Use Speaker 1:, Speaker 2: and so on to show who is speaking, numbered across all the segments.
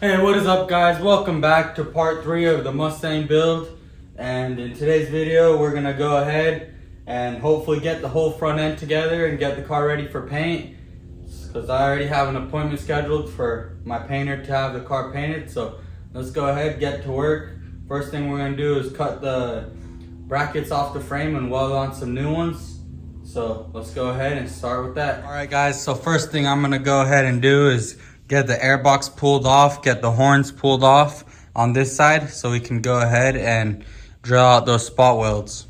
Speaker 1: Hey, what is up guys? Welcome back to part 3 of the Mustang build. And in today's video, we're gonna go ahead and hopefully get the whole front end together and get the car ready for paint. Because I already have an appointment scheduled for my painter to have the car painted. So let's go ahead, get to work. First thing we're gonna do is cut the brackets off the frame and weld on some new ones. So let's go ahead and start with that. All right guys, so first thing I'm gonna go ahead and do is get the airbox pulled off, get the horns pulled off on this side so we can go ahead and drill out those spot welds.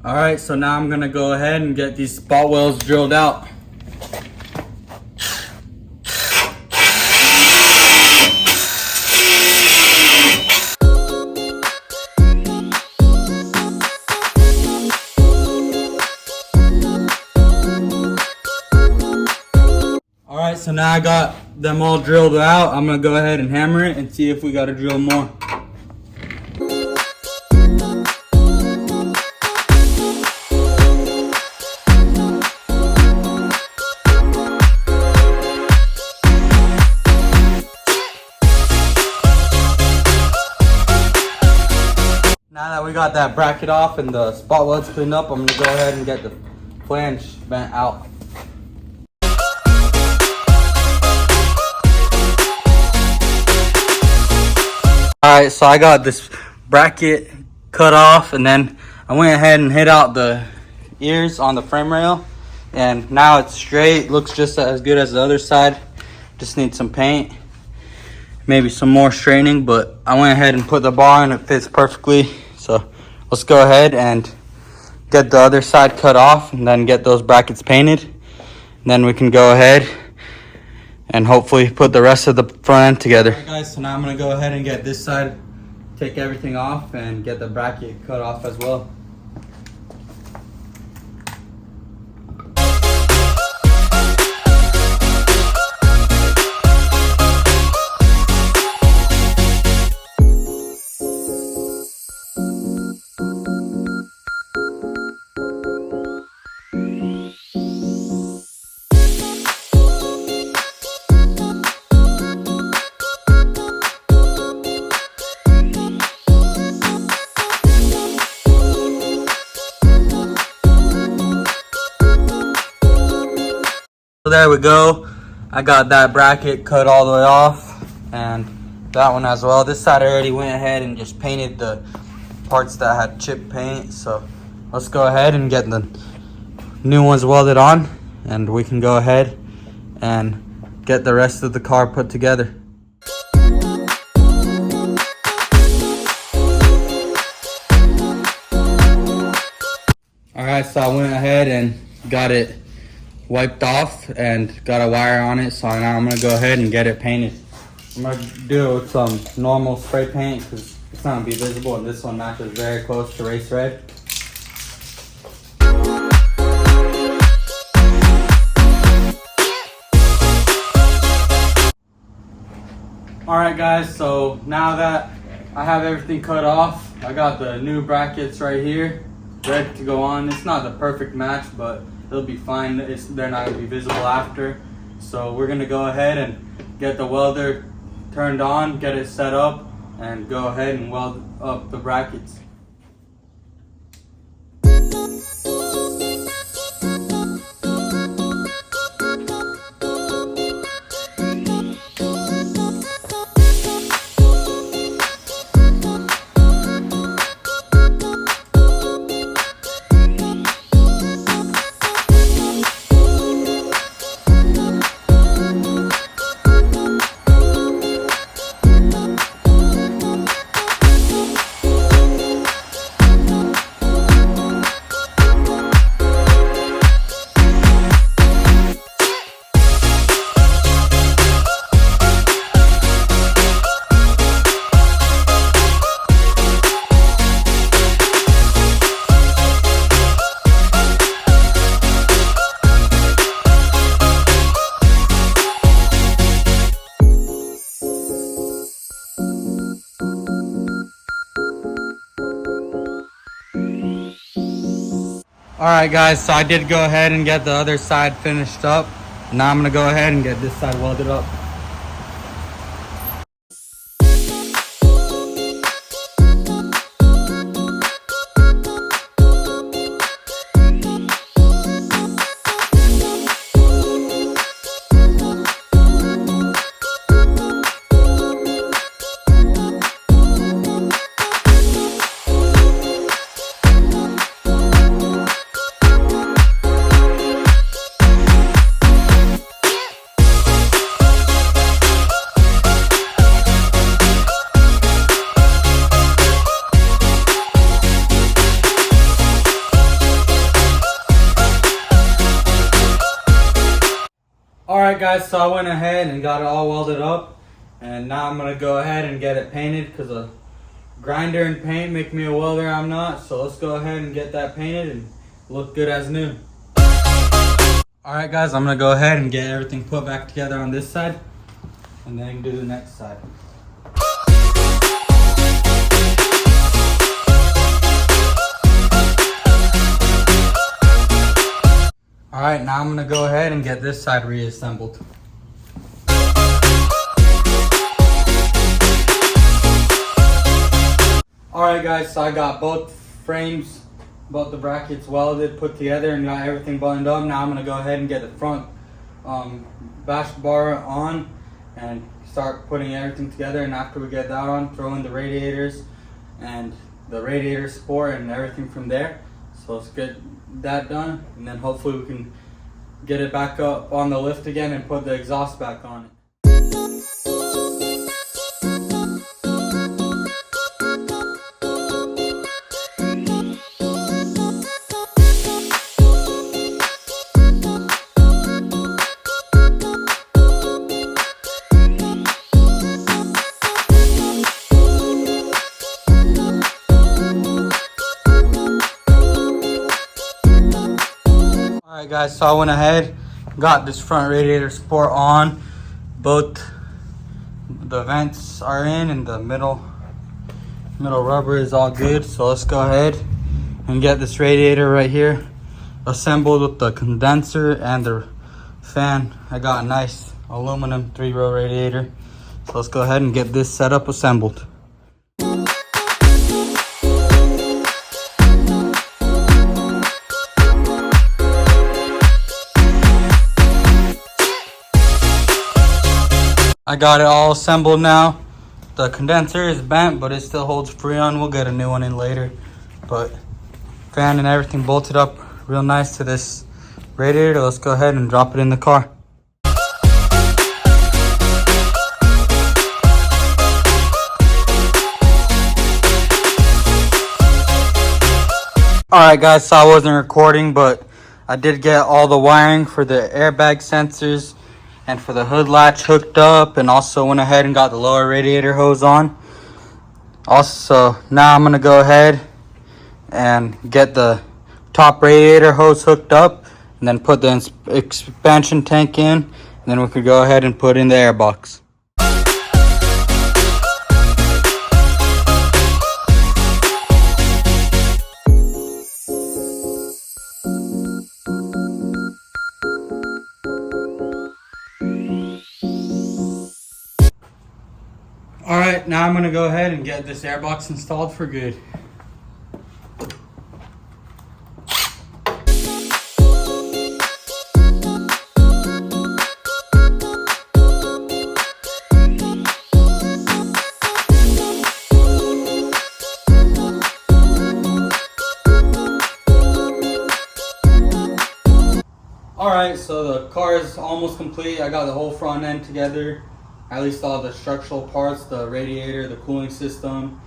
Speaker 1: All right, so now I'm gonna go ahead and get these spot welds drilled out. Alright, so now I got them all drilled out. I'm gonna go ahead and hammer it and see if we gotta drill more. Now that we got that bracket off and the spot welds cleaned up, I'm gonna go ahead and get the flange bent out. Alright, so I got this bracket cut off and then I went ahead and hit out the ears on the frame rail, and now it's straight. Looks just as good as the other side. Just need some paint, maybe some more straining, but I went ahead and put the bar and it fits perfectly. So let's go ahead and get the other side cut off and then get those brackets painted. And then we can go ahead and hopefully put the rest of the front end together. Alright guys, so now I'm gonna go ahead and get this side, take everything off and get the bracket cut off as well. So there we go. I got that bracket cut all the way off and that one as well. This side I already went ahead and just painted the parts that had chip paint. So let's go ahead and get the new ones welded on and we can go ahead and get the rest of the car put together. Alright, so I went ahead and got it wiped off and got a wire on it, so now I'm gonna go ahead and get it painted. I'm gonna do it with some normal spray paint because it's not gonna be visible, and this one matches very close to race red. Alright guys, so now that I have everything cut off, I got the new brackets right here ready to go on. It's not the perfect match, but it'll be fine. They're not going to be visible after. So we're going to go ahead and get the welder turned on, get it set up, and go ahead and weld up the brackets. Alright guys, so I did go ahead and get the other side finished up. Now I'm gonna go ahead and get this side welded up. Alright guys, so I went ahead and got it all welded up, and now I'm going to go ahead and get it painted because a grinder and paint make me a welder I'm not. So let's go ahead and get that painted and look good as new. Alright guys, I'm going to go ahead and get everything put back together on this side and then do the next side. Alright, now I'm going to go ahead and get this side reassembled. Alright guys, so I got both frames, both the brackets welded, put together, and got everything buttoned up. Now I'm going to go ahead and get the front bash bar on and start putting everything together. And after we get that on, throw in the radiators and the radiator support and everything from there. So let's get that done, and then hopefully we can get it back up on the lift again and put the exhaust back on it. Alright guys, so I went ahead, got this front radiator support on. Both the vents are in and the middle rubber is all good. So let's go ahead and get this radiator right here assembled with the condenser and the fan. I got a nice aluminum 3-row radiator. So let's go ahead and get this setup assembled. I got it all assembled now. The condenser is bent, but it still holds Freon. We'll get a new one in later. But fan and everything bolted up real nice to this radiator. Let's go ahead and drop it in the car. Alright guys, so I wasn't recording, but I did get all the wiring for the airbag sensors and for the hood latch hooked up, and also went ahead and got the lower radiator hose on. Also, now I'm gonna go ahead and get the top radiator hose hooked up and then put the expansion tank in, and then we could go ahead and put in the air box. Alright, now I'm going to go ahead and get this airbox installed for good. Alright, so the car is almost complete. I got the whole front end together. At least all the structural parts, the radiator, the cooling system,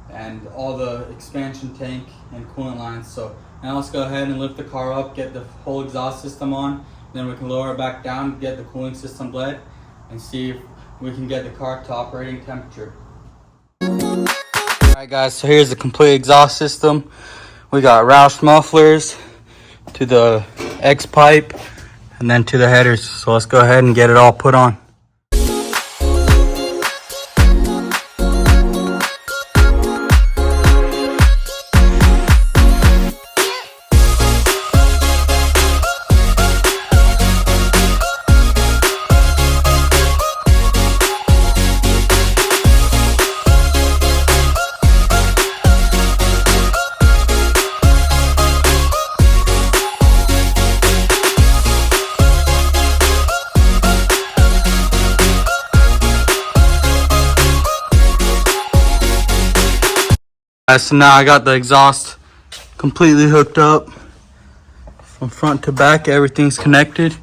Speaker 1: and all the expansion tank and coolant lines. So now let's go ahead and lift the car up, get the whole exhaust system on, then we can lower it back down, get the cooling system bled, and see if we can get the car to operating temperature. Alright guys, so here's the complete exhaust system. We got Roush mufflers to the X pipe and then to the headers. So let's go ahead and get it all put on. So now I got the exhaust completely hooked up from front to back. Everything's connected.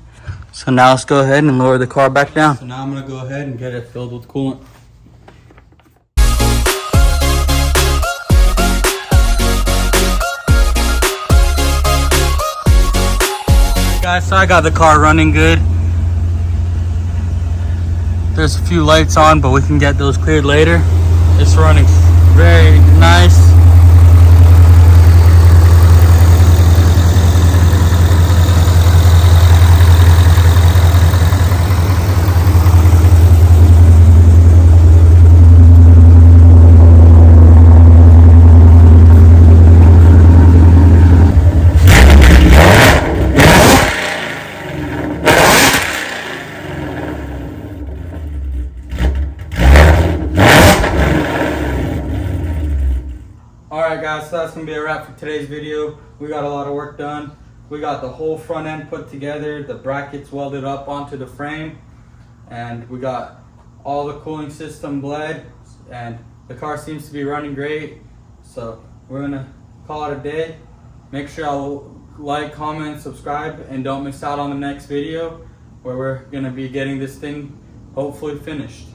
Speaker 1: So now let's go ahead and lower the car back down. So now I'm gonna go ahead and get it filled with coolant. Guys, so I got the car running good. There's a few lights on, but we can get those cleared later. It's running very nice. Alright guys, so that's going to be a wrap for today's video. We got a lot of work done. We got the whole front end put together, the brackets welded up onto the frame, and we got all the cooling system bled, and the car seems to be running great. So we're going to call it a day. Make sure y'all like, comment, subscribe, and don't miss out on the next video where we're going to be getting this thing hopefully finished.